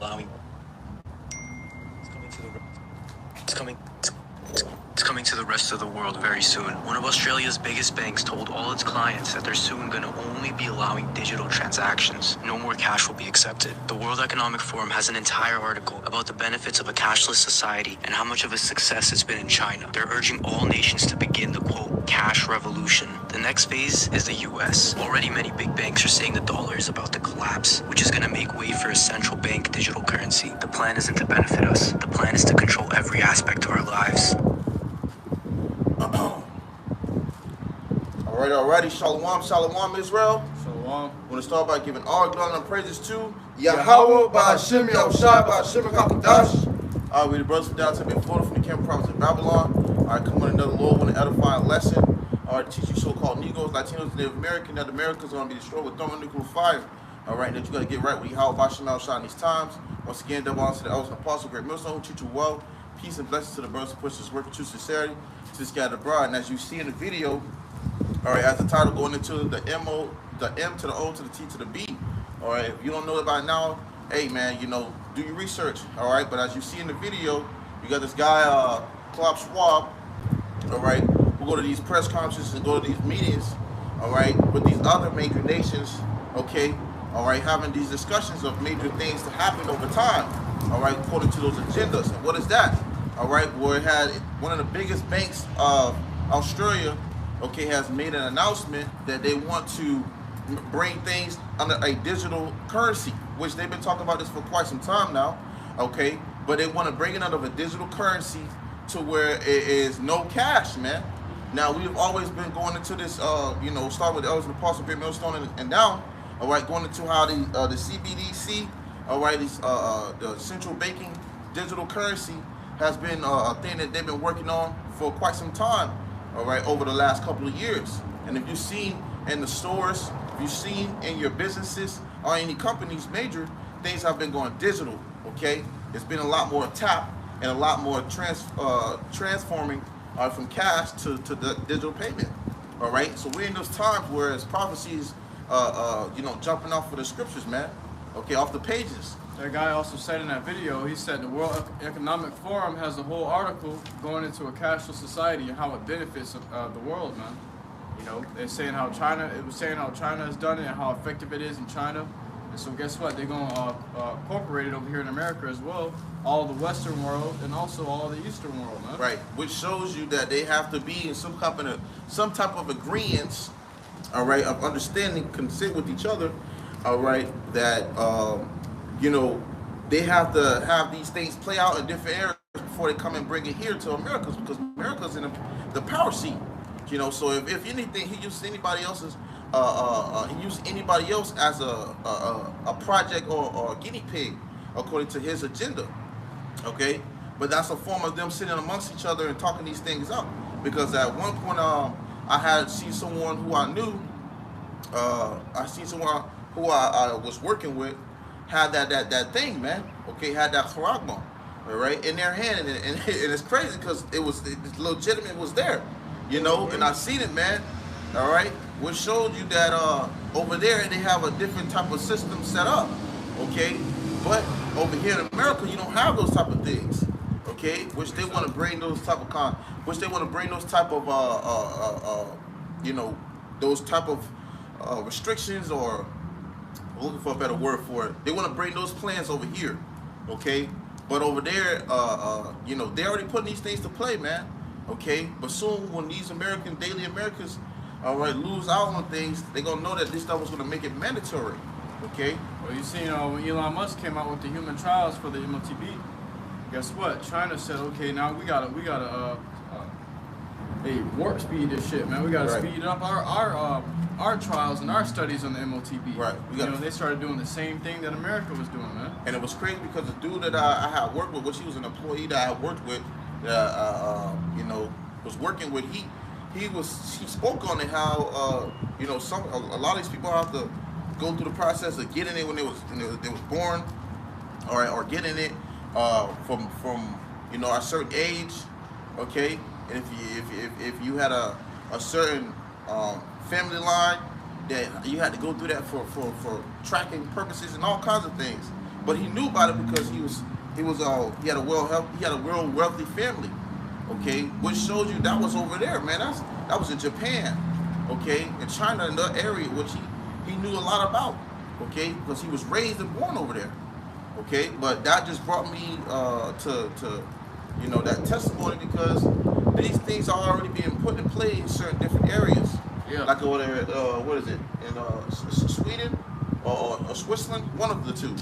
allowing it's coming it's coming to the rest of the world very soon. One of Australia's biggest banks told all its clients that they're soon going to only be allowing digital transactions. No more cash will be accepted. The World Economic Forum has an entire article about the benefits of a cashless society and how much of a success it's been in China. They're urging all nations to begin the quote cash revolution. The next phase is the US. Already many big banks are saying the dollar is about to collapse, which is going to make way for a central bank digital currency. The plan isn't to benefit us. The plan is to control every aspect of our lives. Alrighty, Shalom, Israel. Shalom. I want to start by giving all glory and praises to Yahweh, Ba'Hashem, Yahushua, Ba'Hashem, HaKadosh. Alright, we the brothers from downtown in Florida, from the camp province of Babylon. Alright, come with another Lord with an edifying lesson. Alright, teach you so-called Negroes, Latinos, Native Americans, that Americans are going to be destroyed with thermonuclear fire. Alright, that you got to get right with Yahweh, Ba'Hashem, Yahushua in these times. Once again, double honor to the elders and apostles, great millstone, who treat you well. Peace and blessings to the brothers who push this work with true sincerity to this scattered abroad. And as you see in the video, all right, as the title going into the M to the O to the T to the B. All right, if you don't know it by now, hey man, you know, do your research. All right, but as you see in the video, you got this guy, Klaus Schwab, all right, who go to these press conferences and go to these meetings, all right, with these other major nations, okay, all right, having these discussions of major things to happen over time, all right, according to those agendas. And what is that? All right, where it had one of the biggest banks of Australia, okay, has made an announcement that they want to bring things under a digital currency, which they've been talking about this for quite some time now, okay, but they want to bring it under a digital currency to where it is no cash, man. Now, we've always been going into this, you know, start with the elders and apostles, great millstone, and down, all right, going into how the CBDC, all right, the central banking digital currency has been a thing that they've been working on for quite some time, all right, over the last couple of years. And if you've seen in the stores, if you've seen in your businesses or any companies, major things have been going digital, okay? It's been a lot more tap and a lot more transforming from cash to the digital payment, all right? So we're in those times where it's prophecies, you know, jumping off of the scriptures, man, okay, off the pages. That guy also said in that video, he said the World Economic Forum has a whole article going into a cashless society and how it benefits the world, man. You know, they're saying how China, it was saying how China has done it and how effective it is in China. And so guess what? They're going to incorporate it over here in America as well, all the Western world and also all the Eastern world, man. Right, which shows you that they have to be in some type of agreements, all right, of understanding, consent with each other, all right, that, you know, they have to have these things play out in different areas before they come and bring it here to America, because America's in the power seat, you know. So if anything, he uses anybody else's, he used anybody else as a project or a guinea pig, according to his agenda, okay. But that's a form of them sitting amongst each other and talking these things up. Because at one point, I had seen someone who I knew, I seen someone who I was working with, had that thing, man, okay, had that charagma, all right, in their hand, and it's crazy because it's legitimate, it was there, you know, and I seen it, man, all right, which showed you that over there they have a different type of system set up, okay, but over here in America you don't have those type of things, okay, which they want to bring those type of you know, those type of restrictions, or looking for a better word for it. They want to bring those plans over here, okay? But over there, you know, they already putting these things to play, man, okay? But soon, when these daily Americans, all right, lose out on things, they're going to know that this stuff was going to make it mandatory, okay? Well, you see, when Elon Musk came out with the human trials for the M.O.T.B, guess what? China said, okay, now we gotta warp speed this shit, man. We gotta speed up our trials and our studies on the M.O.T.B. Right. You know, they started doing the same thing that America was doing, man. And it was crazy because the dude that I had worked with, which he was an employee that I had worked with, you know, was working with, he spoke on it, how you know, a lot of these people have to go through the process of getting it when they was born, all right, or getting it from you know, a certain age, okay. And if you had a certain family line, that you had to go through that for tracking purposes and all kinds of things. but he knew about it because he had a real wealthy family. Okay, which shows you that was over there, man. That was in Japan. Okay, in China, another area which he knew a lot about. Okay, because he was raised and born over there. Okay, but that just brought me to that testimony, because these things are already being put in play in certain different areas. Yeah. Like over there, what is it, in Sweden or Switzerland? One of the two.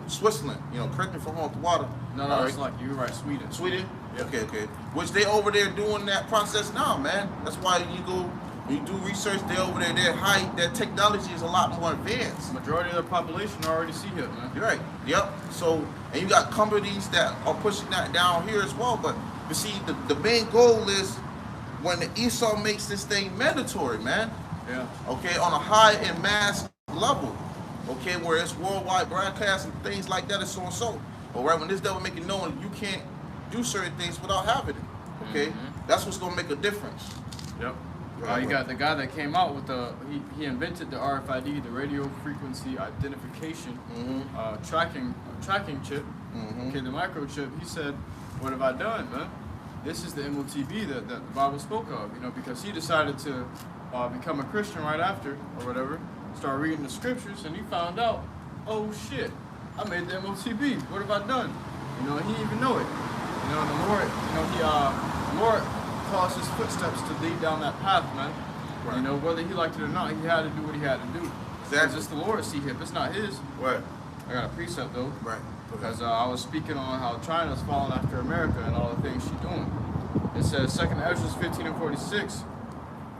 Switzerland. Correct me if I'm off the water. No, it's like you're right. Sweden. Sweden. Yeah. Okay. Which they over there doing that process now, man. That's why when you do research, they over there, their technology is a lot more advanced. Majority of the population already see it, man. You're right. Yep. So, and you got companies that are pushing that down here as well. But you see, the main goal is when the Esau makes this thing mandatory, man. Yeah. Okay, on a high and mass level. Okay, where it's worldwide broadcast and things like that, and so and so. But right when this devil make it known you can't do certain things without having it. Okay, that's what's gonna make a difference. Yep. You got the guy that came out with he invented the RFID, the radio frequency identification tracking chip. Okay, the microchip. He said, "What have I done, man? This is the M.O.T.B. that the Bible spoke of, because he decided to become a Christian right after or whatever, start reading the scriptures, and he found out, oh shit, I made the M.O.T.B. What have I done? He didn't even know it. And the Lord caused his footsteps to lead down that path, man. Right. Whether he liked it or not, he had to do what he had to do. Exactly. It's the Lord's hip. It's not his. Right. I got a precept though. Right. Because I was speaking on how China's following after America and all the things she's doing. It says 2nd Ezra 15:46,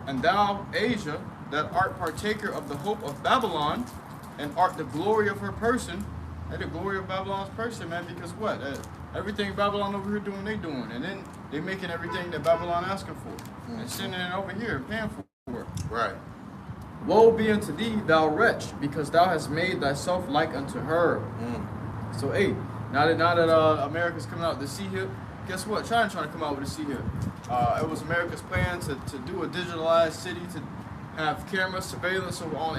and thou, Asia, that art partaker of the hope of Babylon, and art the glory of her person, and the glory of Babylon's person, man, because what? Everything Babylon over here doing, they doing. And then they making everything that Babylon asking for. And sending it over here, paying for it. Right. Woe be unto thee, thou wretch, because thou hast made thyself like unto her. So, hey, now that America's coming out with the C-hip, guess what? China's trying to come out with a C-hip. It was America's plan to do a digitalized city, to have camera surveillance on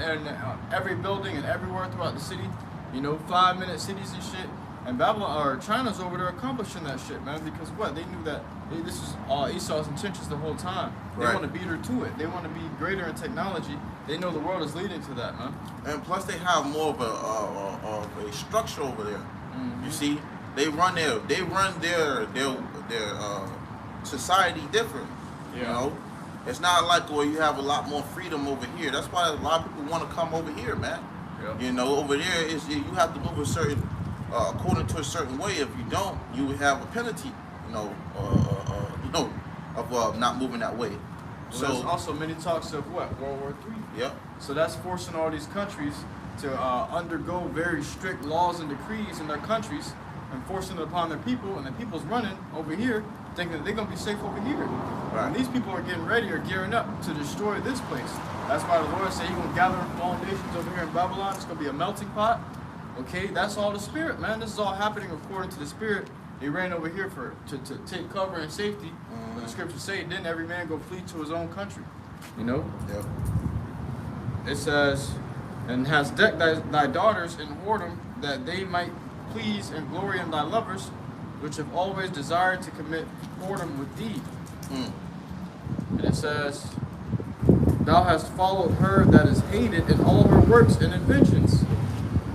every building and everywhere throughout the city. 5-minute cities and shit. And Babylon or China's over there accomplishing that shit, man. Because what? They knew that this is Esau's intentions the whole time. They want to beat her to it. They want to be greater in technology. They know the world is leading to that, man. And plus, they have more of a structure over there. You see, they run their society different. Yeah. It's not like where you have a lot more freedom over here. That's why a lot of people want to come over here, man. Yeah. Over there you have to move a certain. According to a certain way. If you don't, you would have a penalty, of not moving that way. Well, so there's also many talks of what? World War III. Yep. So that's forcing all these countries to undergo very strict laws and decrees in their countries and forcing it upon their people, and the people's running over here thinking that they're going to be safe over here. Right. And these people are getting ready or gearing up to destroy this place. That's why the Lord said he's going to gather all nations over here in Babylon. It's going to be a melting pot. Okay, that's all the spirit, man. This is all happening according to the spirit. They ran over here to take cover and safety. But the scriptures say, then every man go flee to his own country. Yep. It says, and has decked thy daughters in whoredom, that they might please and glory in thy lovers, which have always desired to commit whoredom with thee. And it says, thou hast followed her that is hated in all her works and inventions.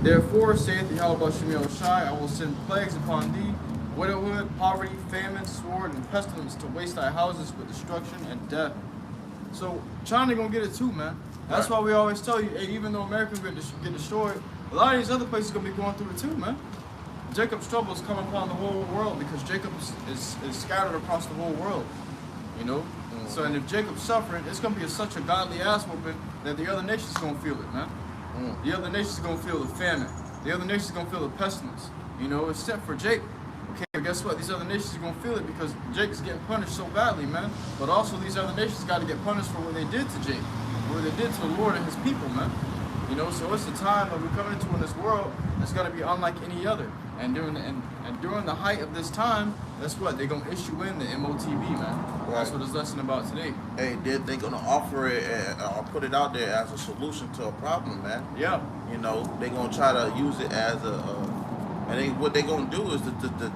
Therefore, saith the Yahweh Shai, I will send plagues upon thee, widowhood, poverty, famine, sword, and pestilence to waste thy houses with destruction and death. So China gonna get it too, man. That's why we always tell you, hey, even though America's gonna get destroyed, a lot of these other places gonna be going through it too, man. Jacob's trouble is coming upon the whole world because Jacob is scattered across the whole world. So, and if Jacob's suffering, it's gonna be such a godly ass whooping that the other nations gonna feel it, man. The other nations are going to feel the famine. The other nations are going to feel the pestilence. Except for Jake. Okay, but guess what? These other nations are going to feel it because Jake is getting punished so badly, man. But also these other nations got to get punished for what they did to Jake. What they did to the Lord and his people, man. So it's the time that we're coming into in this world that's going to be unlike any other. And during the height of this time, that's what? They're going to issue in the M.O.T.B, man. Right. That's what it's lesson about today. Hey, they're going to offer it or put it out there as a solution to a problem, man. Yeah. They're going to try to use it as a And what they gonna do is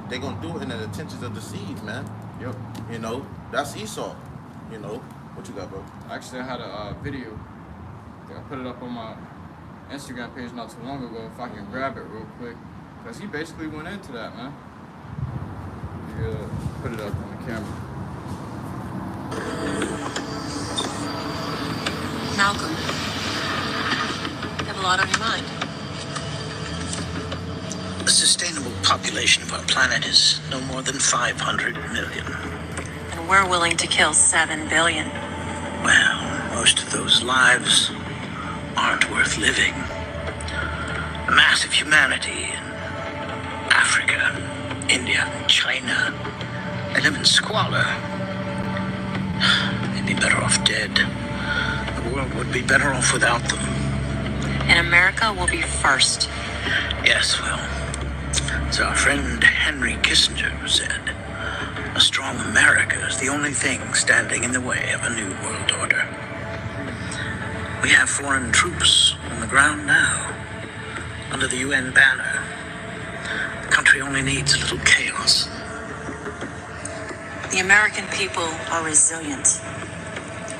they gonna do it in the intentions of the seeds, man. Yep. You know, that's Esau. You know, what you got, bro? Actually, I had a video. I put it up on my Instagram page not too long ago. If I can grab it real quick, because he basically went into that, man. Put it up on the camera. Malcolm, you have a lot on your mind. The sustainable population of our planet is no more than 500 million. And we're willing to kill 7 billion. Well, most of those lives aren't worth living. The mass of humanity in Africa, India, China, they live in squalor. They'd be better off dead. The world would be better off without them. And America will be first. Yes, well, as our friend Henry Kissinger said, a strong America is the only thing standing in the way of a new world order. We have foreign troops on the ground now, under the UN banner. The country only needs a little chaos. The American people are resilient.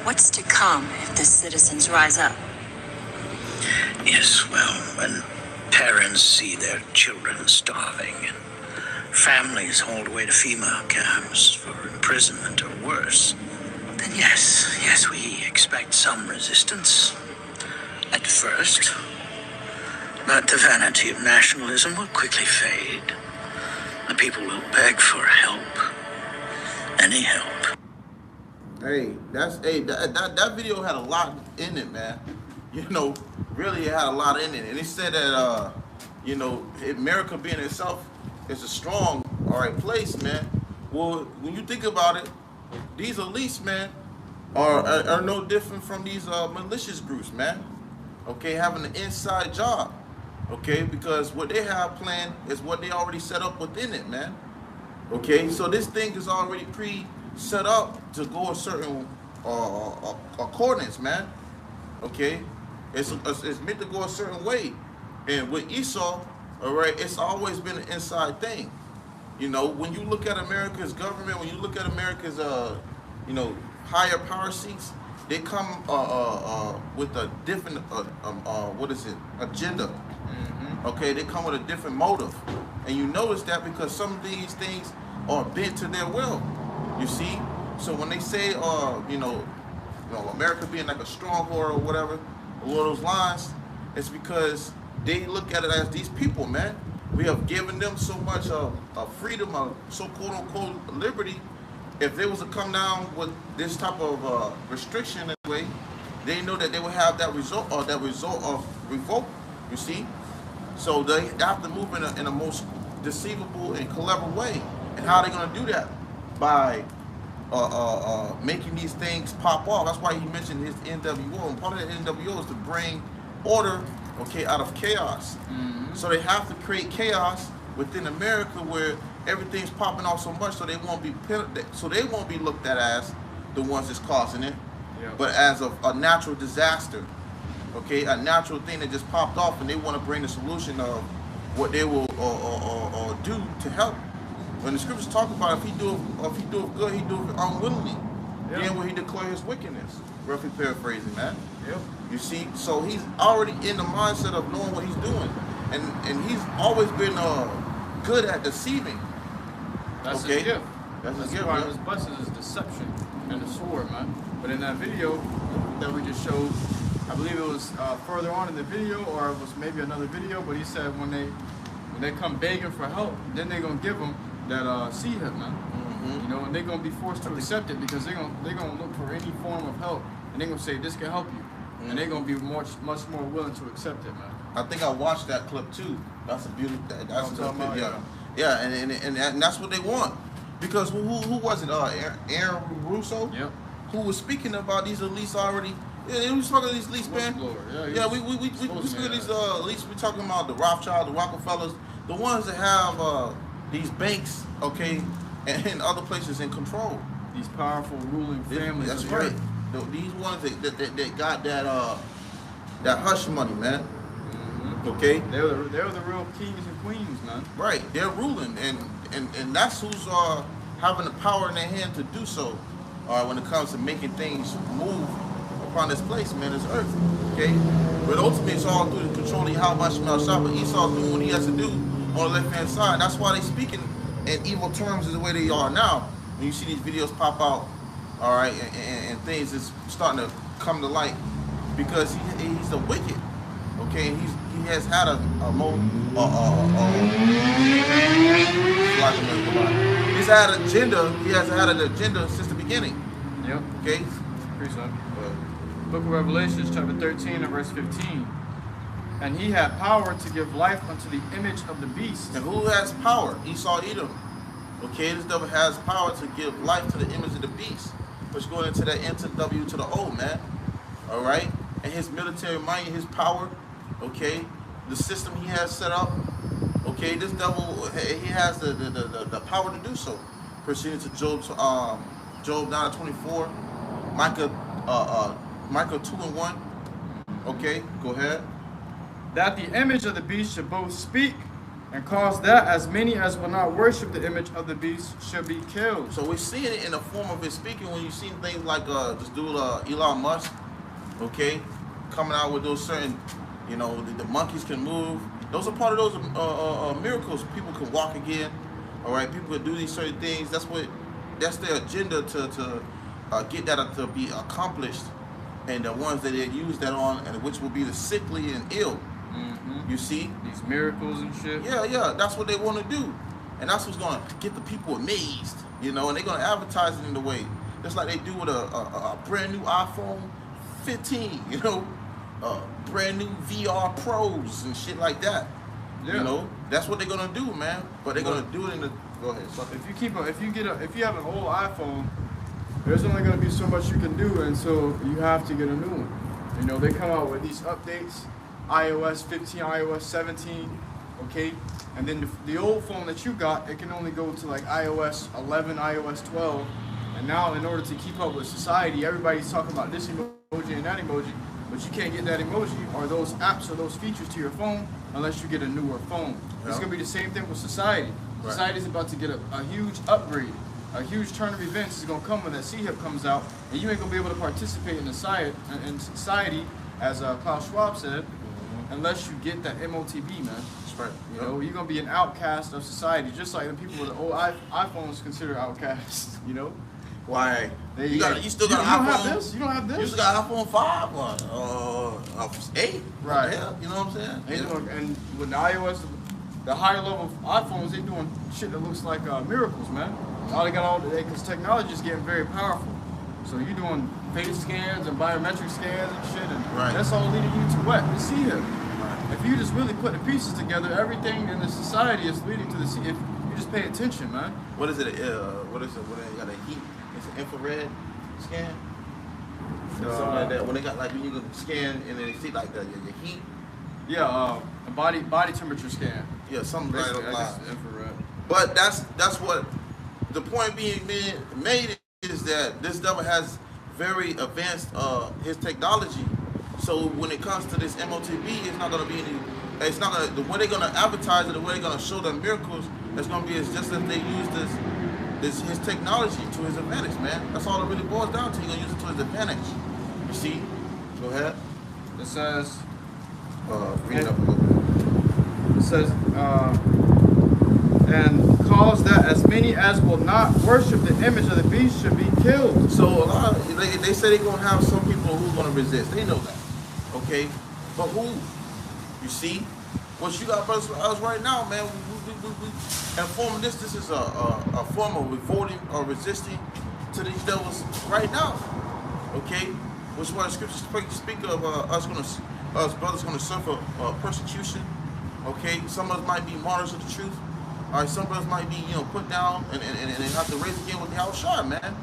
What's to come if the citizens rise up? Yes, well, when parents see their children starving and families hauled away to FEMA camps for imprisonment or worse, then yes, we expect some resistance at first. But the vanity of nationalism will quickly fade. The people will beg for help. Any help. Hey, that video had a lot in it, man. You know, really it had a lot in it. And it said that you know, America being itself is a strong, all right, place, man. Well, when you think about it, these elites, man, are no different from these malicious groups, man. Okay, having an inside job. Okay, because what they have planned is what they already set up within it, man. Okay, so this thing is already pre-set up to go a certain accordance, man. Okay, it's meant to go a certain way. And with Esau, all right, it's always been an inside thing. You know, when you look at America's government, when you look at America's, you know, higher power seats, they come with a different, what is it, agenda. Okay, they come with a different motive. And you notice that because some of these things are bent to their will, you see? So when they say, you know, America being like a stronghold or whatever, along those lines, it's because they look at it as these people, man. We have given them so much freedom, so quote-unquote liberty. If they was to come down with this type of restriction in a way, they know that they would have that result of revolt, you see? So they have to move in a most deceivable and clever way. And how are they going to do that? By making these things pop off. That's why he mentioned his NWO. And part of the NWO is to bring order, okay, out of chaos. So they have to create chaos within America where everything's popping off so much, so they won't be looked at as the ones that's causing it, but as a natural disaster. Okay, a natural thing that just popped off, and they want to bring the solution of what they will do to help. When the scriptures talk about if he do it good, he do it unwillingly. Then will he declare his wickedness? Roughly paraphrasing, man. You see, so he's already in the mindset of knowing what he's doing, and he's always been good at deceiving. That's his gift. That's his gift. Part of his blessing is deception and the sword, man. But in that video that we just showed, I believe it was further on in the video, or it was maybe another video, but he said when they come begging for help, then they're gonna give them that seed, man. You know, and they're gonna be forced to accept it because they're gonna look for any form of help, and they're gonna say this can help you, and they're gonna be much more willing to accept it, man. I think I watched that clip too. That's a beautiful. That's a good clip. Yeah, and that's what they want, because who was it? Aaron Russo. Yep. Who was speaking about these elites already? Yeah, we was talking about these elites, man. We speak of these elites. We talking about the Rothschild, the Rockefellers, the ones that have these banks, okay, and other places in control. These powerful ruling families. That's right. These ones that got that hush money, man. Okay? They're the real kings and queens, man. Right, they're ruling, and that's who's having the power in their hand to do so. When it comes to making things move upon this place, man, this earth. Okay, but ultimately it's all through the controlling how much Shah, but Esau's doing what he has to do on the left hand side. That's why they speaking in evil terms the way they are now. When you see these videos pop out, all right, and things is starting to come to light because he's the wicked. Okay, he has had he's had an agenda. He has had an agenda since the beginning. Yep. Okay. Appreciate Book of Revelations, chapter 13 and verse 15. And he had power to give life unto the image of the beast. And who has power? Esau, Edom. Okay, this devil has power to give life to the image of the beast, which going into that N to W to the O, man. All right, and his military might, his power. Okay, the system he has set up. Okay, this devil, he has the power to do so. Proceeding to Job 9:24, Micah 2:1. Okay, go ahead. That the image of the beast should both speak and cause that as many as will not worship the image of the beast should be killed. So we're seeing it in the form of his speaking when you see things like this dude Elon Musk, okay, coming out with those certain, you know, the monkeys can move. Those are part of those miracles. People can walk again. All right, people can do these certain things. That's their agenda to get that to be accomplished, and the ones that they use that on, and which will be the sickly and ill. Mm-hmm. You see these miracles and shit. Yeah, that's what they want to do, and that's what's going to get the people amazed, you know. And they're going to advertise it in the way, just like they do with a brand new iPhone 15, you know, brand new VR Pros and shit like that. Yeah. You know, that's what they're going to do, man. But they're going to do it in the. Go ahead. So if you have an old iPhone, there's only going to be so much you can do, and so you have to get a new one. You know, they come out with these updates. iOS 15, iOS 17, okay? And then the old phone that you got, it can only go to like iOS 11, iOS 12. And now in order to keep up with society, everybody's talking about this emoji and that emoji, but you can't get that emoji or those apps or those features to your phone unless you get a newer phone. Yeah. It's gonna be the same thing with society. Right. Society's about to get a huge upgrade. A huge turn of events is gonna come when that C-HIP comes out, and you ain't gonna be able to participate in society, as Klaus Schwab said, unless you get that M.O.T.B, man. That's right. You know, you're gonna be an outcast of society, just like the people with the old iPhones consider outcasts. You know. Why? You still got an iPhone? Have this? You don't have this? You still got iPhone 5 or 8? Right. Yeah, you know what I'm saying? And with the iOS, the higher level iPhones, they doing shit that looks like miracles, man. Because technology is getting very powerful. So you're doing face scans and biometric scans and shit, and that's all leading you to what? The C-HIP. Right. If you just really put the pieces together, everything in the society is leading to the C-HIP. You just pay attention, man. What is it? What is it? What they got a heat? It's an infrared scan. Something like that. When they got like when you can scan and then they see like your heat. Yeah, a body temperature scan. Yeah, something like that. Infrared. But that's what the point being made is that this devil has very advanced his technology. So when it comes to this M.O.T.B, it's not gonna be any. It's not gonna. The way they're gonna advertise it, the way they're gonna show the miracles, it's gonna be just as they use his technology to his advantage, man. That's all it really boils down to. You're gonna use it to his advantage. You see? Go ahead. It says. Read it up a little bit. It says, and cause that as many as will not worship the image of the beast should be killed. So a lot of, they say they're gonna have some people who's gonna resist. They know that, okay? But who? You see, what you got, brothers, for us right now, man. And forming this is a form of revolting or resisting to these devils right now, okay? Which one the scriptures speak of us brothers gonna suffer persecution. Okay, some of us might be martyrs of the truth. All right, some brothers might be, put down and have to raise again with the outside, man.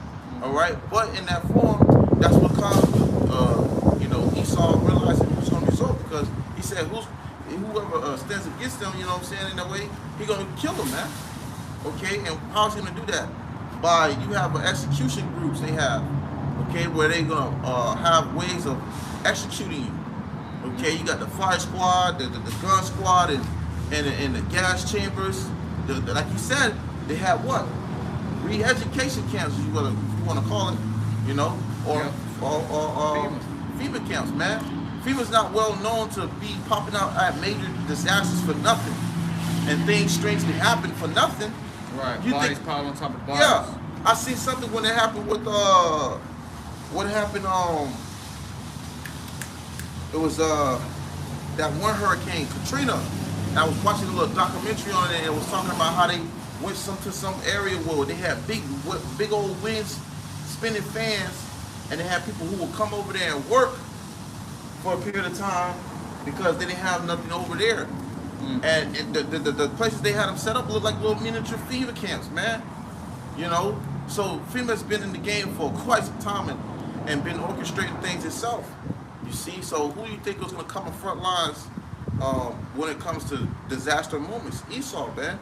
All right, but in that form, that's what caused, Esau realizing he was going to result, because he said, whoever stands against them, you know what I'm saying, in that way, he's going to kill them, man. Okay, and how's he going to do that? By, you have execution groups they have, okay, where they're going to have ways of executing you. Okay, you got the fire squad, the gun squad, and the gas chambers. Like you said, they have what? Re-education camps, if you want to call it, you know, or FEMA camps, man. FEMA's not well known to be popping out at major disasters for nothing, and things strangely happen for nothing. Right, You bodies think, piled on top of bodies. yeah, I seen something when it happened with what happened it was that one hurricane, Katrina. And I was watching a little documentary on it, and it was talking about how they went to some area where they had big old winds, spinning fans, and they had people who would come over there and work for a period of time because they didn't have nothing over there. And the places they had them set up looked like little miniature FEMA camps, man. You know, so FEMA's been in the game for quite some time and been orchestrating things itself. You see, so who do you think was going to come in front lines when it comes to disaster moments? Esau, man.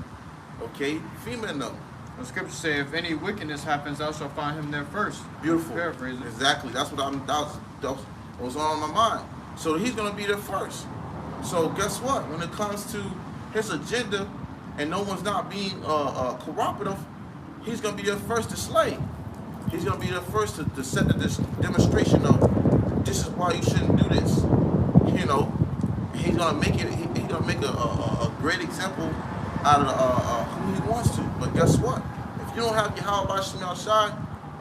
Okay, FEMA and them. The scriptures say, if any wickedness happens, thou shalt find him there first. Beautiful. Paraphrasing. Exactly. That's what that was on my mind. So he's going to be there first. So guess what? When it comes to his agenda and no one's not being cooperative, he's going to be there first to slay. He's going to be there first to set the demonstration of this is why you shouldn't do this. You know, he's going to make it. He's going to make a great example out of who he wants to. But guess what? If you don't have Yahweh Shem Shai,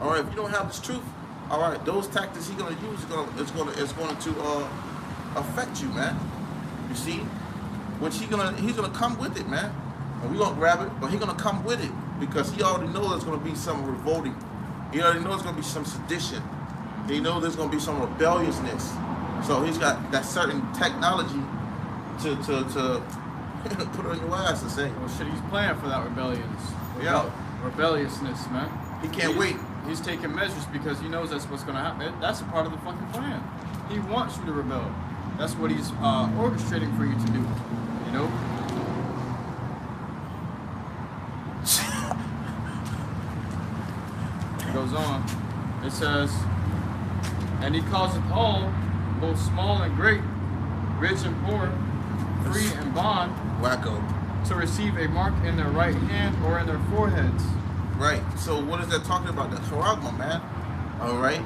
or if you don't have this truth, all right, those tactics he's going to use is going to affect you, man. You see, which he's gonna come with it, man. And we're gonna grab it, but he's gonna come with it because he already knows there's gonna be some revolting. He already knows there's gonna be some sedition. He knows there's gonna be some rebelliousness. So he's got that certain technology to put on your ass and say, well, shit, he's playing for that rebelliousness, man. He can't wait. He's taking measures because he knows that's what's gonna happen. That's a part of the fucking plan. He wants you to rebel. That's what he's orchestrating for you to do, you know? It goes on. It says, and he causeth all, both small and great, rich and poor, free and bond, wacko, to receive a mark in their right hand or in their foreheads. Right. So what is that talking about? That charagma, man. All right.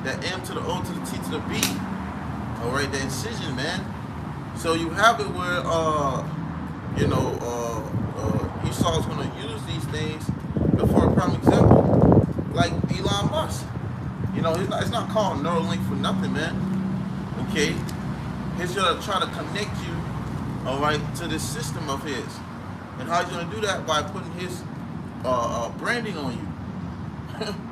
That M to the O to the T to the B. All right, the incision, man. So you have it where, Esau's going to use these things. But for a prime example, like Elon Musk, you know, it's not called Neuralink for nothing, man. Okay, he's going to try to connect you, all right, to this system of his. And how he's going to do that? By putting his branding on you.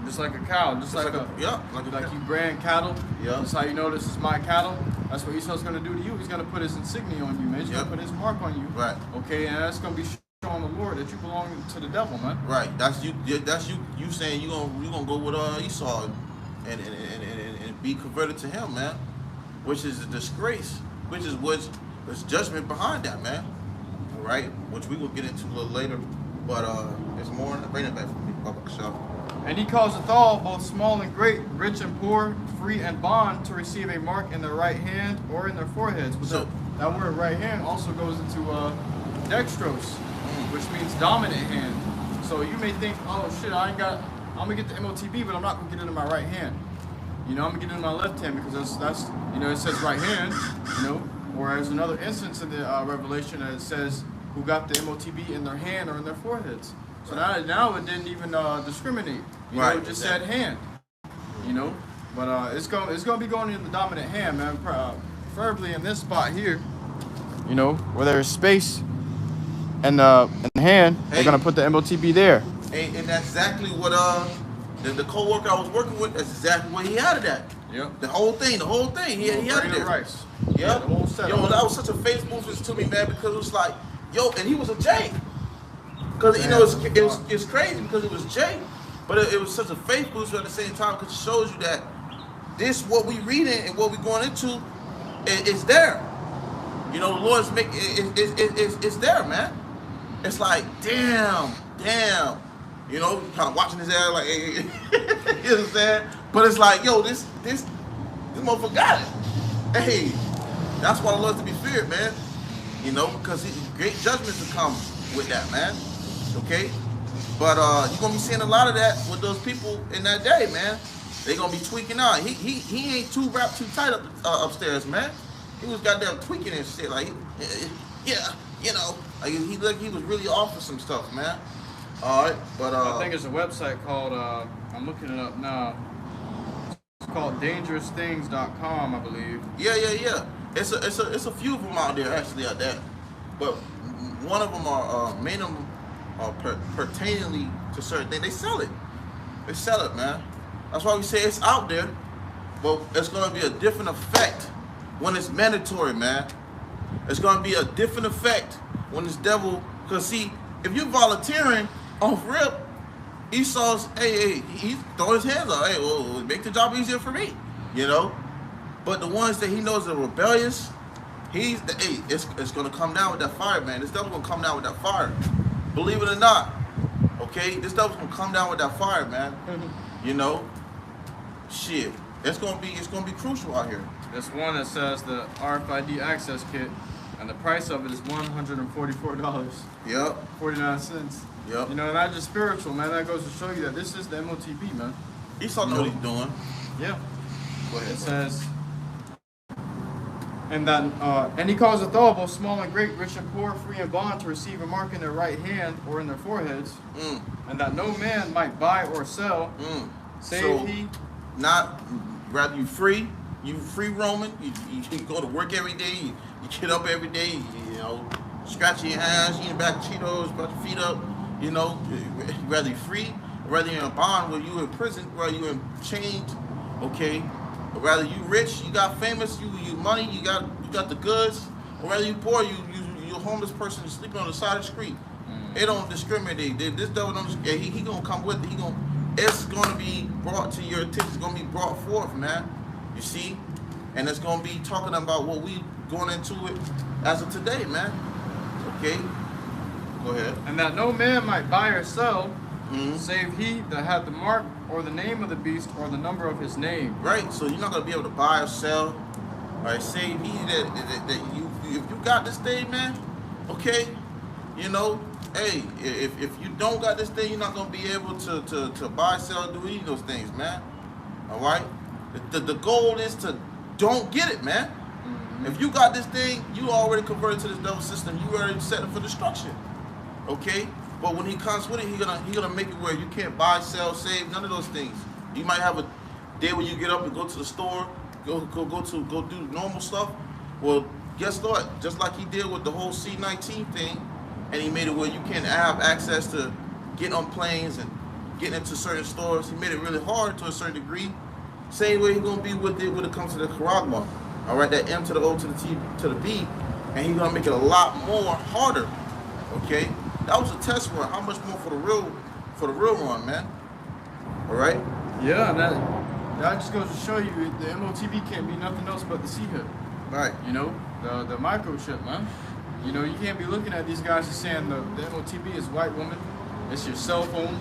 Just like a cow, like you brand cattle. Yeah. That's how you know this is my cattle. That's what Esau's gonna do to you. He's gonna put his insignia on you, man. He's gonna put his mark on you. Right. Okay, and that's gonna be showing the Lord that you belong to the devil, man. Right. That's you. That's you. You saying you gonna go with Esau and be converted to him, man. Which is a disgrace. Which is what's judgment behind that, man. All right. Which we will get into a little later. But there's more. Bring it back for me, Baba Shaw. And he causeth all, both small and great, rich and poor, free and bond, to receive a mark in their right hand or in their foreheads. But So, that word right hand also goes into dextrose, which means dominant hand. So you may think, oh shit, I'm gonna get the M.O.T.B, but I'm not gonna get it in my right hand. You know, I'm gonna get it in my left hand because that's you know, it says right hand, you know. Whereas another instance in the Revelation that it says who got the M.O.T.B in their hand or in their foreheads. So now it didn't even discriminate. You know, it just said hand. You know, but it's gonna be going in the dominant hand, man. Preferably in this spot here. You know, where there's space and the hand, they're gonna put the M.O.T.B there. And that's exactly what the co-worker I was working with. That's exactly what he had it at. Yep. The whole thing. He had it there. Rice. Yep. Yeah, the whole setup. Yo, that was such a face boost to me, man, because it was like, yo, and he was a J. Because you know it's crazy because it was Jay, but it was such a faith booster at the same time because it shows you that this what we reading and what we going into is there. You know, the Lord's making it's there, man. It's like damn. You know, kind of watching his ass like, hey, you know what I'm saying? But it's like, yo, this motherfucker got it. Hey, That's why the Lord's to be feared, man. You know, because great judgments will come with that, man. Okay? But you're going to be seeing a lot of that with those people in that day, man. They're going to be tweaking out. He ain't too wrapped too tight upstairs, man. He was goddamn tweaking and shit. Like, yeah, you know. Like, he looked, he was really off for some stuff, man. All right, but I think it's a website called, I'm looking it up now. It's called dangerousthings.com, I believe. Yeah. It's a few of them out there actually out there, but one of them are many of them are pertainingly to certain things. They sell it, man. That's why we say it's out there, but it's gonna be a different effect when it's mandatory, man. It's gonna be a different effect when this devil. Cause see, if you're volunteering off rip, Esau's he's throwing his hands up. Hey, well, make the job easier for me, you know. But the ones that he knows are rebellious, it's gonna come down with that fire, man. This devil's gonna come down with that fire. Believe it or not, okay? This devil's gonna come down with that fire, man. You know, shit. It's gonna be crucial out here. This one that says the RFID access kit, and the price of it is $144. Yep. 49 cents. Yep. You know, not just spiritual, man. That goes to show you that this is the M.O.T.B, man. Esau know what he's doing. Yeah. Go ahead. It says, and he causeth all, both small and great, rich and poor, free and bond, to receive a mark in their right hand or in their foreheads, and that no man might buy or sell, save So, he. Not rather you free roaming. You go to work every day. You get up every day. You know, scratching your hands, eating back Cheetos, put your feet up. You know, rather you free, or rather you're in a bond where you in prison, rather you in chained. Okay. Or rather you rich, you got famous, you money, you got the goods, or rather you poor, you a homeless person sleeping on the side of the street. They don't discriminate. This devil don't. He gonna come with it. It's gonna be brought to your attention. It's gonna be brought forth, man. You see, and it's gonna be talking about what we going into it as of today, man. Okay, go ahead. And that no man might buy or sell, save he that had the mark or the name of the beast or the number of his name. Right. So you're not gonna be able to buy or sell. Right. Save he that you if you got this thing, man. Okay. You know. Hey, if you don't got this thing, you're not gonna be able to buy, sell, do any of those things, man. All right. The goal is to don't get it, man. If you got this thing, you already converted to this devil system. You already set it for destruction. Okay. But when he comes with it, he gonna make it where you can't buy, sell, save, none of those things. You might have a day where you get up and go to the store, go do normal stuff. Well, guess what? Just like he did with the whole C-19 thing. And he made it where you can't have access to getting on planes and getting into certain stores. He made it really hard to a certain degree. Same way he's gonna be with it when it comes to the charagma. All right, that M to the O to the T to the B, and he's gonna make it a lot more harder. Okay, that was a test run. How much more for the real run, man? All right. Yeah, that just goes to show you the M.O.T.B can't be nothing else but the C-hip. Right. You know, the microchip, man. You know, you can't be looking at these guys and saying the M.O.T.B is white woman. It's your cell phone,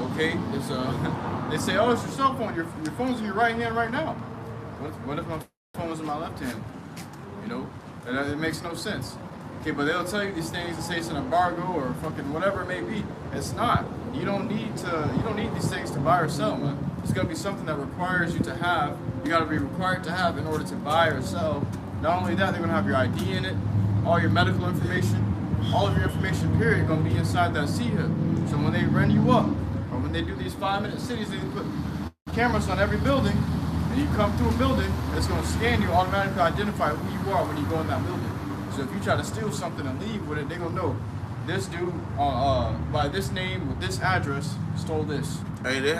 okay? It's they say, oh, it's your cell phone. Your phone's in your right hand right now. What if my phone was in my left hand? You know, and it makes no sense. Okay, but they'll tell you these things and say it's an embargo or fucking whatever it may be. It's not. You don't need these things to buy or sell, man. It's gonna be something that requires you to have. You gotta be required to have in order to buy or sell. Not only that, they're gonna have your ID in it. All your medical information, all of your information, period, gonna be inside that C-hip. So when they run you up, or when they do these 5-minute cities, they put cameras on every building, and you come through a building, it's gonna scan you, automatically identify who you are when you go in that building. So if you try to steal something and leave with it, they're gonna know this dude by this name with this address stole this. Hey, they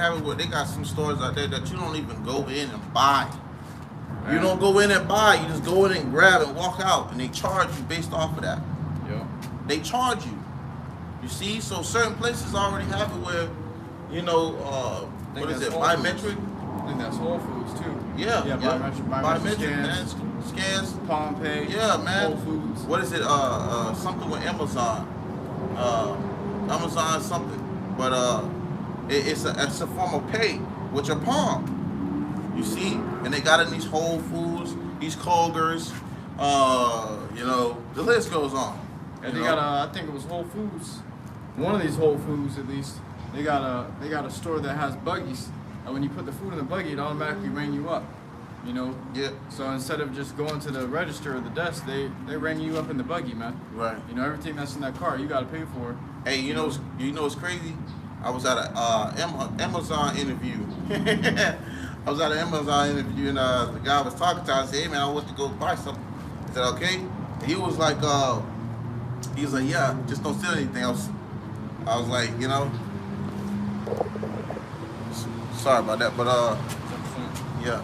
got some stores out there that you don't even go in and buy. You don't go in and buy, you just go in and grab and walk out, and they charge you based off of that. Yeah. They charge you. You see? So certain places already have it where, you know, what is it, biometric? I think that's Whole Foods too. Yeah. Biometric scans. Palm Pay. Yeah, man. Whole Foods. What is it? Something with Amazon. Amazon something. But it's a form of pay with your palm. You see? And they got it in these Whole Foods, these Kroger's, You know, the list goes on. And you they know? got I think it was Whole Foods. One of these Whole Foods, at least, they got a store that has buggies. And when you put the food in the buggy, it automatically rang you up. You know. Yeah. So instead of just going to the register or the desk, they rang you up in the buggy, man. Right. You know, everything that's in that car, you got to pay for. Hey, you know what's crazy? I was at a Amazon interview. I was at an Amazon interview, and the guy was talking to us. I said, "Hey man, I want to go buy something." I said, "Okay." And he was like, "Yeah, just don't steal anything." I was like, you know, sorry about that, but yeah,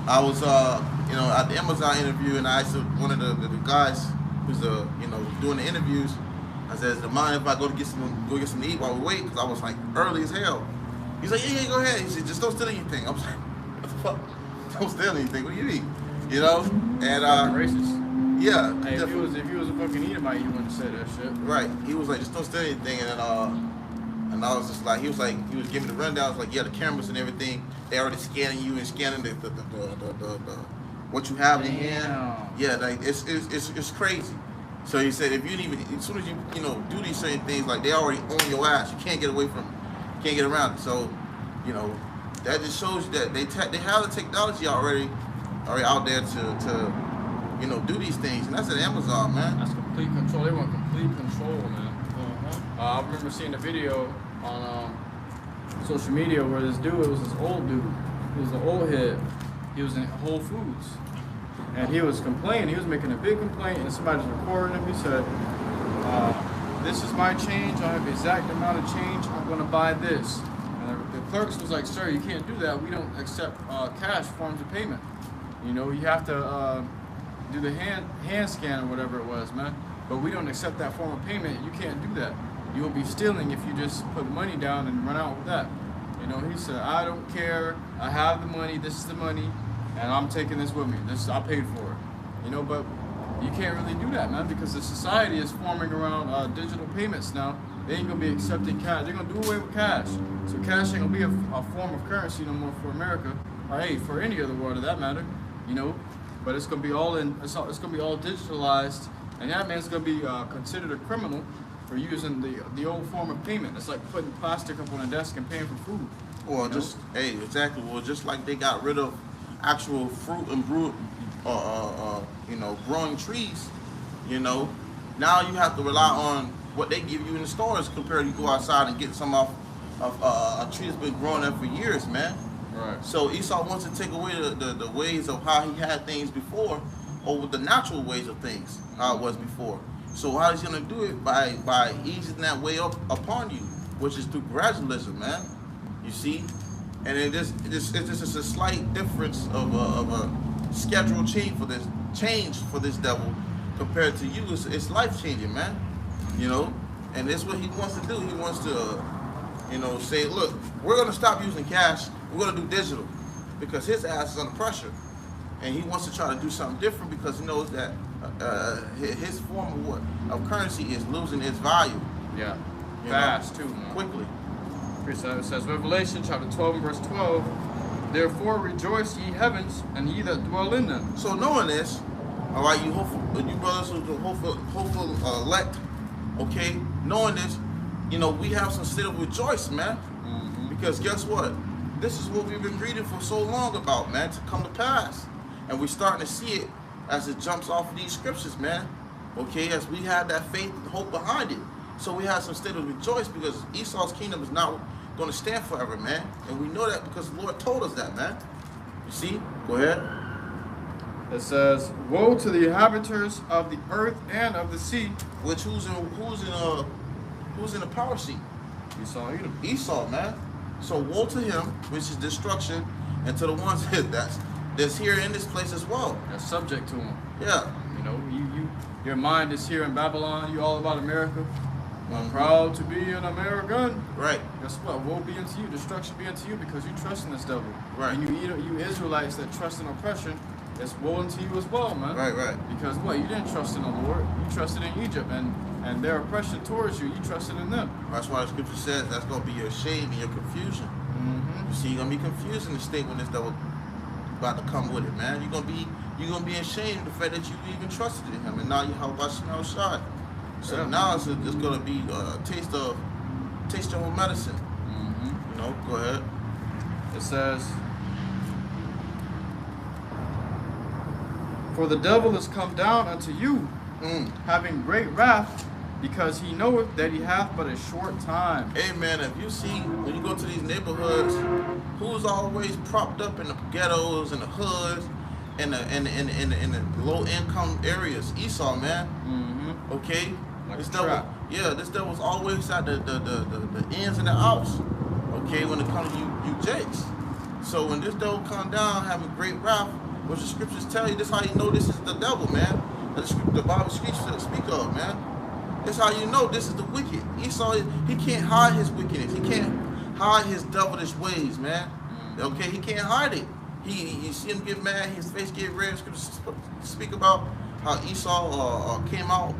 I was you know, at the Amazon interview, and I asked one of the guys who's you know, doing the interviews. I said, "Is it mind if I go get something to eat while we wait?" Because I was like early as hell. He's like, "Yeah, go ahead." He said, "Just don't steal anything." I was like, "What the fuck? Don't steal anything? What do you mean?" You know? And Racist. yeah. Hey, if you was a fucking Edomite, you wouldn't say that shit. Right. He was like, "Just don't steal anything." And I was just like, he was giving the rundown. I was like, "Yeah, the cameras and everything, they already scanning you and scanning the what you have in your hand." Yeah, like it's crazy. So he said, if you didn't even, as soon as you know, do these certain things, like they already own your ass. You can't get away from it. You can't get around it. So, you know, that just shows you that they have the technology already out there to you know, do these things. And that's at Amazon, man. That's complete control. They want complete control, man. I remember seeing a video on social media where this dude, it was this old dude. He was an old head. He was in Whole Foods. And he was complaining. He was making a big complaint, and somebody was recording him. He said, "This is my change. I have the exact amount of change. I'm going to buy this." And the clerks was like, "Sir, you can't do that. We don't accept cash forms of payment. You know, you have to do the hand scan or whatever it was, man. But we don't accept that form of payment. You can't do that. You will be stealing if you just put money down and run out with that." You know, he said, "I don't care. I have the money. This is the money. And I'm taking this with me. I paid for it." You know, but you can't really do that, man, because the society is forming around digital payments now. They ain't gonna be accepting cash. They're gonna do away with cash. So cash ain't gonna be a form of currency no more for America, or hey, for any other world of that matter. You know, but it's gonna be it's gonna be all digitalized, and that man's gonna be considered a criminal for using the old form of payment. It's like putting plastic up on a desk and paying for food. Well, just hey, exactly. Well, just like they got rid of actual fruit and you know, growing trees, you know, now you have to rely on what they give you in the stores compared to you go outside and get some off of a tree that's been growing there for years, man. Right. So Esau wants to take away the ways of how he had things before, over the natural ways of things, how it was before. So how he's gonna do it? By easing that way up upon you, which is through gradualism, man. You see? And it's just a slight difference of a schedule change for this devil compared to you. It's life changing, man. You know, and that's what he wants to do. He wants to, you know, say, look, we're gonna stop using cash. We're gonna do digital because his ass is under pressure, and he wants to try to do something different because he knows that his form of currency is losing its value. Yeah. You Fast know, too, man. quickly. It says, Revelation chapter 12 and verse 12, "Therefore rejoice ye heavens, and ye that dwell in them." So knowing this, all right, you brothers who are hopeful elect, okay, knowing this, you know, we have some state of rejoice, man. Mm-hmm. Because guess what? This is what we've been reading for so long about, man, to come to pass. And we're starting to see it as it jumps off of these scriptures, man. Okay, as we have that faith and hope behind it. So we have some state of rejoice because Esau's kingdom is not going to stand forever, man. And we know that because the Lord told us that, man. You see? Go ahead. It says, "Woe to the inhabitants of the earth and of the sea." Which who's in the power seat? Esau, Edom. Esau, man. So woe to him, which is destruction, and to the ones that's here in this place as well. That's subject to him. Yeah. You know, your mind is here in Babylon. You all about America. I'm proud to be an American. Right. Guess what? Woe be unto you, destruction be unto you, because you trust in this devil. Right. And you Israelites that trust in oppression, it's woe unto you as well, man. Right. Because what? You didn't trust in the Lord. You trusted in Egypt, and their oppression towards you, you trusted in them. That's why the scripture says that's going to be your shame and your confusion. Mm-hmm. You see, you're going to be confused in the state when this devil about to come with it, man. You're gonna be ashamed of the fact that you even trusted in him, and now you have about Shemel shot. So now it's gonna be a taste your own medicine. Mm-hmm. You know, go ahead. It says, "For the devil is come down unto you, having great wrath, because he knoweth that he hath but a short time." Hey man, if you see when you go to these neighborhoods, who's always propped up in the ghettos and the hoods and the low income areas? Esau, man. Mm-hmm. Okay, Like this a devil, trap. yeah, this devil's always at the ins and the outs. Okay, when it comes to you jakes. So when this devil come down having great wrath, which the scriptures tell you, this how you know this is the devil, man. The Bible speak of, man. That's how you know this is the wicked. Esau, he can't hide his wickedness. He can't hide his devilish ways, man. Okay, he can't hide it. You see him get mad, his face get red. Scriptures speak about how Esau came out,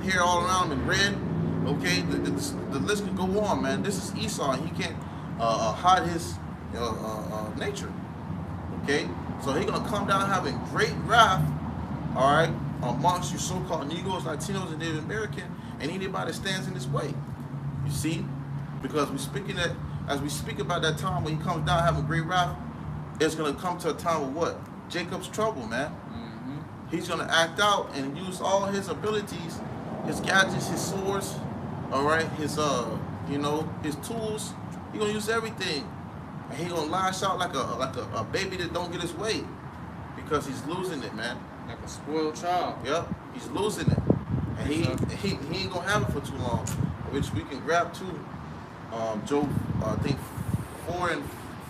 hair all around him in red. Okay, the list can go on, man. This is Esau, and he can't hide his nature. Okay, so he's gonna come down having great wrath. All right, amongst you so-called Negroes, Latinos, and Native American, and anybody that stands in this way. You see, because as we speak about that time when he comes down having great wrath, it's gonna come to a time of what? Jacob's trouble, man. Mm-hmm. He's gonna act out and use all his abilities, his gadgets, his swords, all right, his his tools. He gonna use everything, and he gonna lash out like a baby that don't get his way, because he's losing it, man. Like a spoiled child. Yep, he's losing it, and he ain't gonna have it for too long, which we can grab too. Job, I think 4 and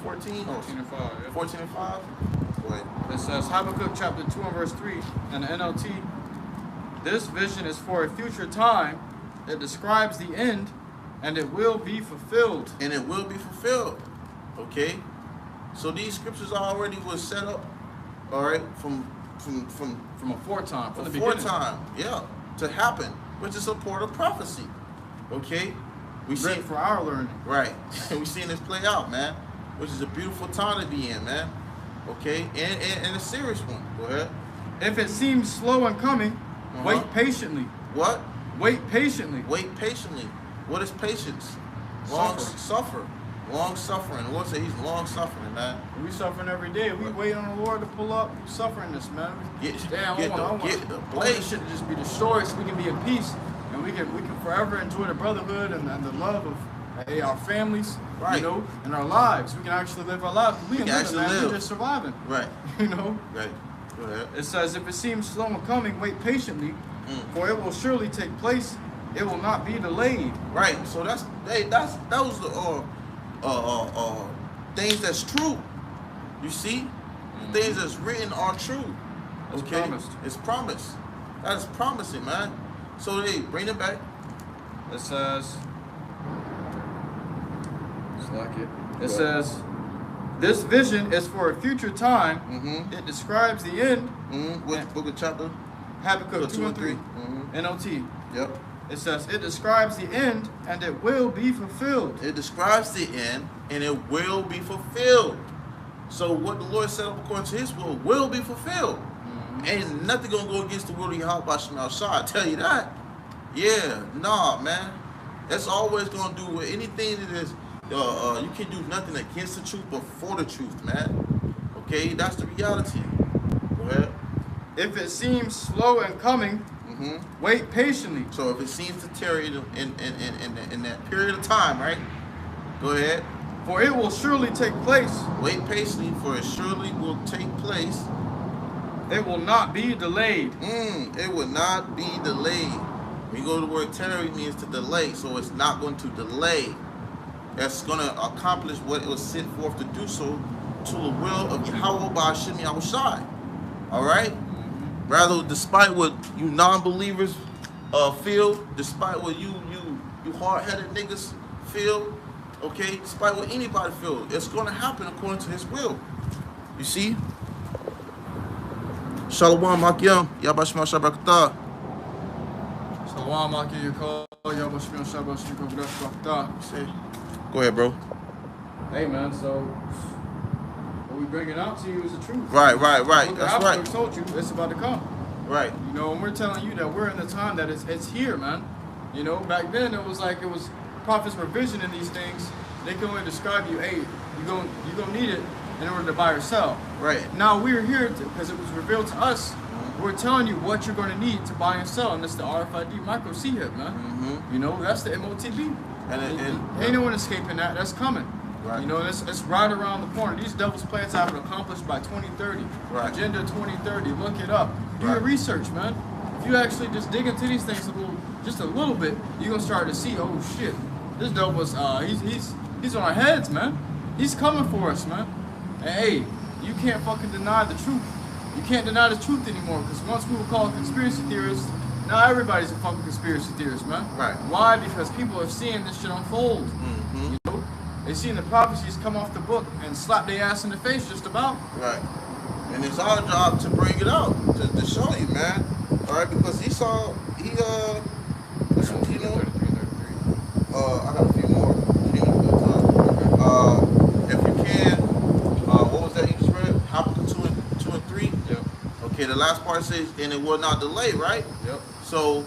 14, 14 and 5. Yeah. 14 and 5. Go ahead. It says, Habakkuk chapter 2 and verse 3 in the NLT. "This vision is for a future time. It describes the end, and it will be fulfilled." And it will be fulfilled. Okay, so these scriptures already was set up, all right, from aforetime, from the before beginning. time, yeah, to happen, which is a part of prophecy. Okay, we see Written for our learning. right, and we seeing this play out, man, which is a beautiful time to be in, man. Okay, and a serious one. Go ahead. "If it seems slow in coming, wait patiently." What? Wait patiently. Wait patiently. What is patience? Long suffering. The Lord said he's long suffering, man. We suffering every day. We wait on the Lord to pull up. We suffering this, man. I want this shit to just be destroyed so we can be in peace, and we can forever enjoy the brotherhood and the love of our families, right, you know, and our lives. We can actually live our lives. We can live, man. live. We're just surviving. Right. You know? Right. Go ahead. It says, "If it seems slow in coming, wait patiently, for it will surely take place. It will not be delayed." Right. So that was the things that's true. You see, the things that's written are true. It's Okay, promised. It's promised. That is promising, man. So they bring it back. It says, it says, "This vision is for a future time. It describes the end." What book of chapter? Habakkuk 2 and 3. NLT. Yep. It says, "It describes the end, and it will be fulfilled." It describes the end, and it will be fulfilled. So what the Lord set up according to his will be fulfilled. Ain't nothing gonna go against the will of Yahweh Shema Shah, I tell you that. Yeah, nah, man. That's always gonna do with anything that is, you can do nothing against the truth but for the truth, man. Okay, that's the reality. Go ahead. "If it seems slow in coming, wait patiently." So if it seems to tarry in that period of time, right? Go ahead. "For it will surely take place. Wait patiently, for it surely will take place. It will not be delayed." It will not be delayed. When you go to the word tarry, it means to delay, so it's not going to delay. It's going to accomplish what it was sent forth to do, so to the will of Yahweh by Hashem Yahushai. All right? Rather, despite what you non-believers feel, despite what you hard-headed niggas feel, okay, despite what anybody feel, it's going to happen according to his will. You see? Shalom, Makiam. Yabashma Shabrakta. Shalom, Maki, Yukol, Yabashmiel, Shabash, Yukol, Go ahead, bro. Hey, man, so what we bring it out to you is the truth. Right. What the That's Apostles right. told you, it's about to come. Right. You know, and we're telling you that we're in the time that it's here, man. You know, back then it was prophets were visioning these things. They can only describe you, hey, you gonna need it in order to buy or sell. Right. Now we're here because it was revealed to us. We're telling you what you're going to need to buy and sell, and that's the RFID micro C hip, man. Mm-hmm. You know, that's the M.O.T.B. And ain't no one escaping that. That's coming. Right. You know, it's right around the corner. These devil's plans have been accomplished by 2030. Right. Agenda 2030. Look it up. Do Right. your research, man. If you actually just dig into these things just a little bit, you're gonna start to see, oh shit, this devil's he's on our heads, man. He's coming for us, man. And hey, you can't fucking deny the truth. You can't deny the truth anymore, because once we were called conspiracy theorists, now everybody's a fucking conspiracy theorist, man. Right. Why? Because people are seeing this shit unfold. Mm-hmm. You know, they seeing the prophecies come off the book and slap their ass in the face just about. Right. And it's our job to bring it out, to show you, man. All right, because this one, you know, I got a few more. If you can, what was that you just read? Habakkuk 2 and 3. Yep. Okay, the last part says, and it will not delay, right? Yep. So,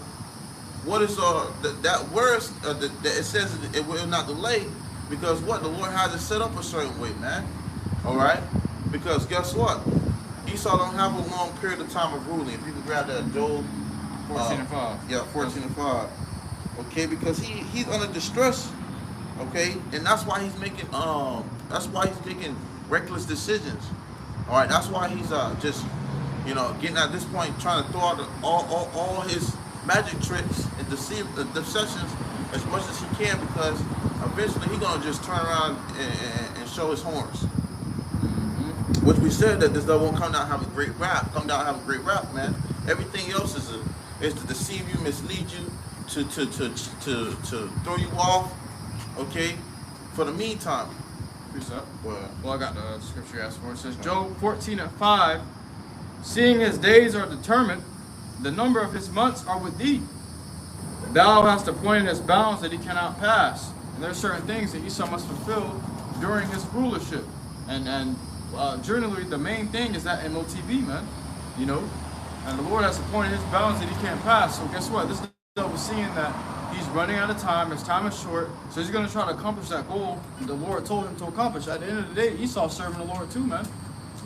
what is that verse that it says it will not delay? Because what? The Lord has it set up a certain way, man. All right. Because guess what? Esau don't have a long period of time of ruling. If you can grab that, Job 14 and 5. Yeah, 14 and 5. Okay, because he's under distress. Okay, and that's why he's making reckless decisions. All right, that's why he's just, you know, getting at this point trying to throw out all his magic tricks and deceptions as much as he can, because eventually he's gonna just turn around and show his horns. Mm-hmm. Which we said that this devil won't come down and have a great rap. Come down and have a great rap, man. Everything else is to deceive you, mislead you, to throw you off. Okay, for the meantime. Precept. Well, I got the scripture you asked for. It says, Job 14 and 5, seeing his days are determined, the number of his months are with thee. Thou hast appointed his bounds that he cannot pass. And there are certain things that Esau must fulfill during his rulership. And generally, the main thing is that M.O.T.B, man. You know? And the Lord has appointed his bounds that he can't pass. So guess what? This devil seeing that he's running out of time, his time is short, so he's going to try to accomplish that goal the Lord told him to accomplish. At the end of the day, Esau's serving the Lord too, man.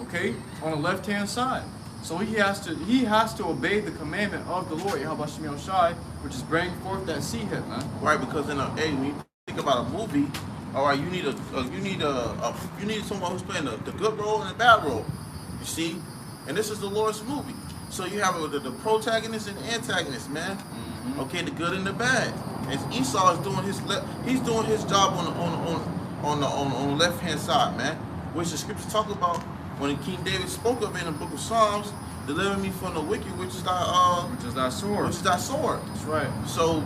Okay? On the left-hand side. So he has to obey the commandment of the Lord, Yahweh Shem Shai, which is bringing forth that seed hit, man. Right, because when you think about a movie, all right, you need someone who's playing the good role and the bad role. You see? And this is the Lord's movie. So you have the protagonist and the antagonist, man. Mm-hmm. Okay, the good and the bad. And Esau is doing his job on the left hand side, man. Which the scriptures talk about when King David spoke of in the book of Psalms, deliver me from the wicked, which is thy sword. Which is thy sword. That's right. So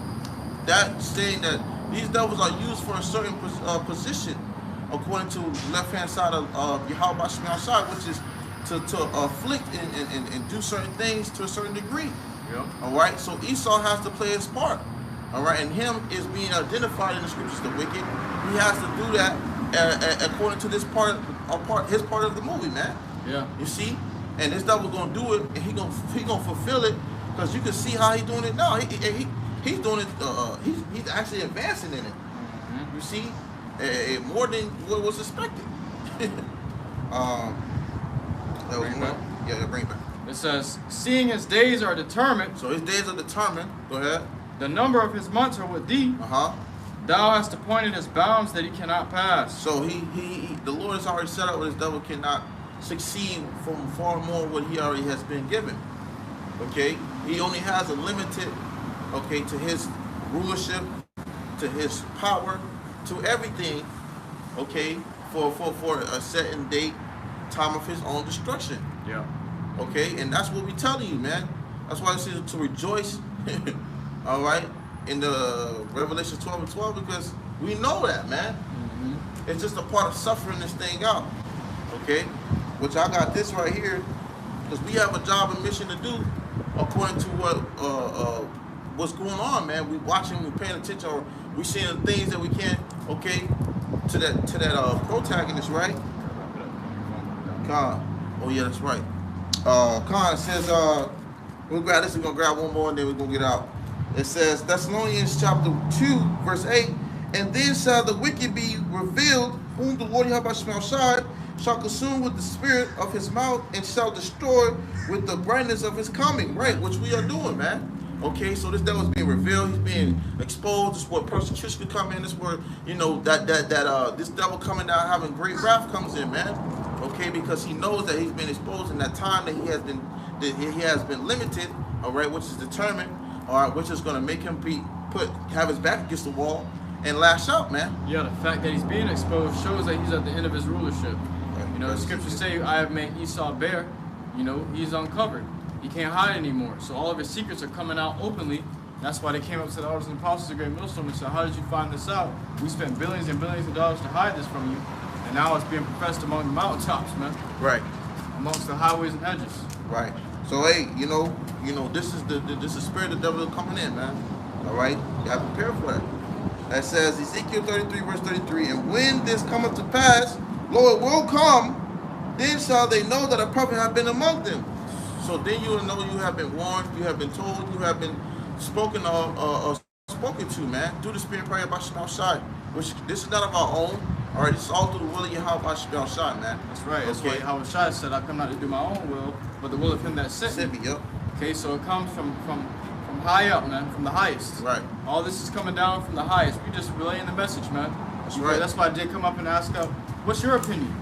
that's saying that these devils are used for a certain position, according to the left hand side of Yahweh Shem Shai, which is to afflict and do certain things to a certain degree. Yep. All right. So Esau has to play his part. All right, and him is being identified in the scriptures the wicked. He has to do that according to his part of the movie, man. Yeah. You see, and this devil gonna do it, and he gonna fulfill it, because you can see how he's doing it now. He's doing it. He's actually advancing in it. Mm-hmm. You see, more than what was expected. Bring it back. It says, seeing his days are determined. So his days are determined. Go ahead. The number of his months are with thee. Thou hast appointed his bounds that he cannot pass. So the Lord has already set up where this devil cannot succeed from far more what he already has been given. Okay? He only has a limited, okay, to his rulership, to his power, to everything, okay, for a certain date, time of his own destruction. Yeah. Okay? And that's what we're telling you, man. That's why it says to rejoice. All right, in the Revelation 12 and 12, because we know that, man. Mm-hmm. It's just a part of suffering this thing out. Okay, which I got this right here, because we have a job and mission to do according to what's going on, man. We watching, we paying attention, or we seeing the things that we can, okay, to that protagonist, right? Khan. Oh yeah, that's right. Khan says, we'll grab this, we're gonna grab one more and then we're gonna get out. It says Thessalonians chapter 2, verse 8, and then shall the wicked be revealed, whom the Lord Yahweh shall consume with the spirit of his mouth and shall destroy with the brightness of his coming, right? Which we are doing, man. Okay, so this devil is being revealed, he's being exposed. This is where persecution could come in. This is where, you know, this devil coming down having great wrath comes in, man. Okay, because he knows that he's been exposed in that time that he has been limited, all right, which is determined, all right, which is going to make him have his back against the wall and lash out, man. Yeah, the fact that he's being exposed shows that he's at the end of his rulership. Right. You know, the scriptures say, I have made Esau bare. You know, he's uncovered. He can't hide anymore. So all of his secrets are coming out openly. That's why they came up to the elders and apostles of the Great Millstone and said, how did you find this out? We spent billions and billions of dollars to hide this from you. And now it's being professed among the mountaintops, man. Right. Amongst the highways and hedges. Right. So hey, you know, this is the spirit of the devil coming in, man. All right, you gotta prepare for that. That says Ezekiel 33, verse 33, and when this cometh to pass, lo, it will come, then shall they know that a prophet hath been among them. So then you will know you have been warned, you have been told, you have been spoken to, man, through the spirit and prayer by Shema Shai. Which this is not of our own. All right, this is all through the will of Yahweh by Shema Shai, man. That's right. That's okay. why Yahweh Shai said, I come not to do my own will, but the will of him that sent me. Yep. Okay, so it comes from high up, man, from the highest. Right. All this is coming down from the highest. We just relaying the message, man. That's right. That's why I did come up and ask up, what's your opinion?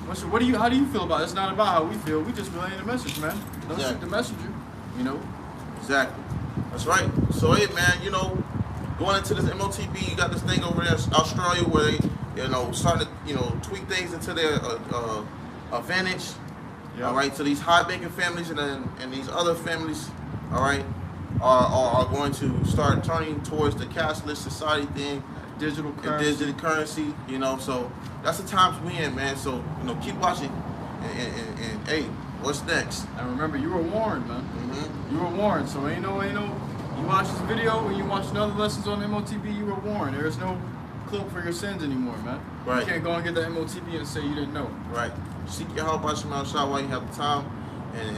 How do you feel about it? It's not about how we feel. We just relaying the message, man. Don't shoot the messenger, you know? Exactly. That's right. So hey, man, you know, going into this M.O.T.B, you got this thing over there in Australia where they, you know, starting to, you know, tweak things into their advantage. Yep. All right. So these high-banking families and these other families, all right, are going to start turning towards the cashless society thing, digital currency, you know. So that's the times we in, man. So, you know, keep watching and hey, what's next? And remember, you were warned, man. Mm-hmm. You were warned. So ain't no. You watch this video and you watch other lessons on M.O.T.B, you were warned. There is no cloak for your sins anymore, man. Right. You can't go and get the M.O.T.B and say you didn't know. Right. Seek your help by Shema Shai while you have the time, and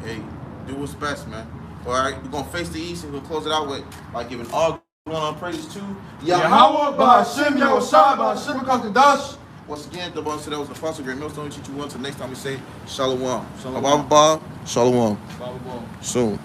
hey, do what's best, man. All right, we're gonna face the east and we'll close it out with by giving all glory and praises to Yahweh, Ba'Hashem, Yahushua, Ba'Hashem, Kakadash. Once again, the one said that was the Apostle Great Millstone. Teach you one. Till next time we say Shalom. Shalom. Abba, Shalom. Baba. Soon.